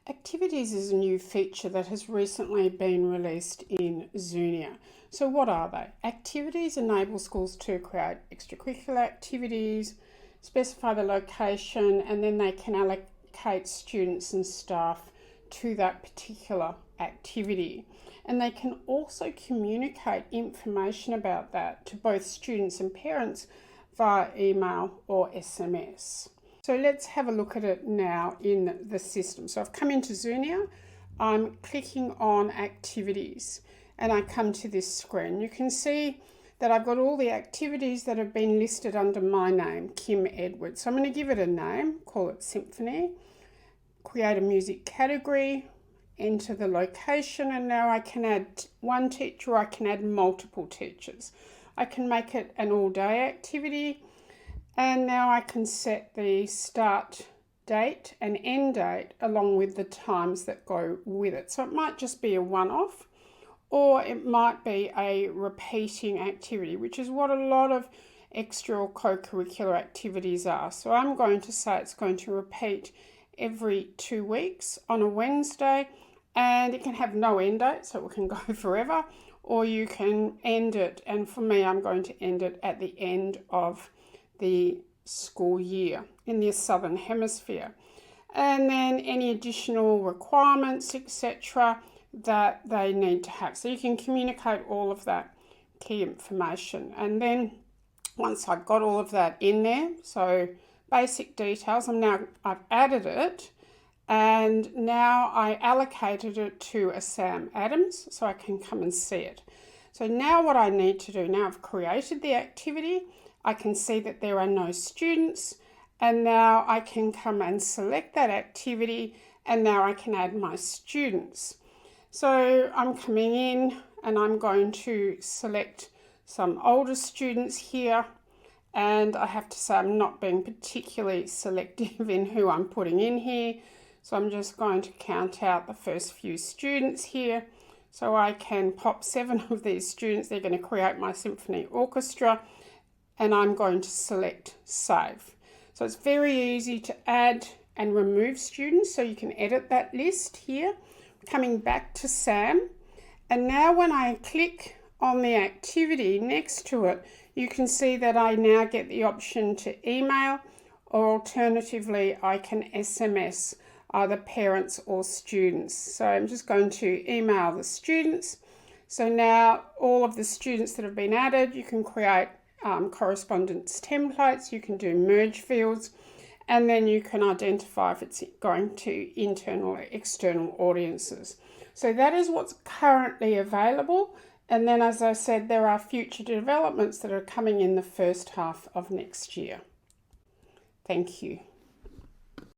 Activities is a new feature that has recently been released in Zunia. So what are they? Activities enable schools to create extracurricular activities, specify the location, and then they can allocate students and staff to that particular activity. And they can also communicate information about that to both students and parents via email or SMS. So let's have a look at it now in the system. So I've come into Zunia, I'm clicking on activities and I come to this screen. You can see that I've got all the activities that have been listed under my name, Kim Edwards. So I'm going to give it a name, call it Symphony, create a music category, enter the location, and now I can add one teacher or I can add multiple teachers. I can make it an all-day activity. And now I can set the start date and end date along with the times that go with it. So it might just be a one-off or it might be a repeating activity, which is what a lot of extra or co-curricular activities are. So I'm going to say it's going to repeat every 2 weeks on a Wednesday, and it can have no end date, so it can go forever, or you can end it. And for me, I'm going to end it at the end of the school year in the Southern Hemisphere. And then any additional requirements, etc., that they need to have. So you can communicate all of that key information. And then once I've got all of that in there, so basic details, I've added it, and now I allocated it to a Sam Adams so I can come and see it. So now what I need to do, now I've created the activity, I can see that there are no students, and now I can come and select that activity, and now I can add my students. So I'm coming in and I'm going to select some older students here, and I have to say I'm not being particularly selective in who I'm putting in here. So I'm just going to count out the first few students here. So I can pop 7 of these students. They're going to create my symphony orchestra. And I'm going to select Save. So it's very easy to add and remove students, so you can edit that list here. Coming back to Sam, and now when I click on the activity next to it, you can see that I now get the option to email, or alternatively I can SMS either parents or students. So I'm just going to email the students. So now all of the students that have been added, you can create correspondence templates, you can do merge fields, and then you can identify if it's going to internal or external audiences. So that is what's currently available, and then as I said, there are future developments that are coming in the first half of next year. Thank you.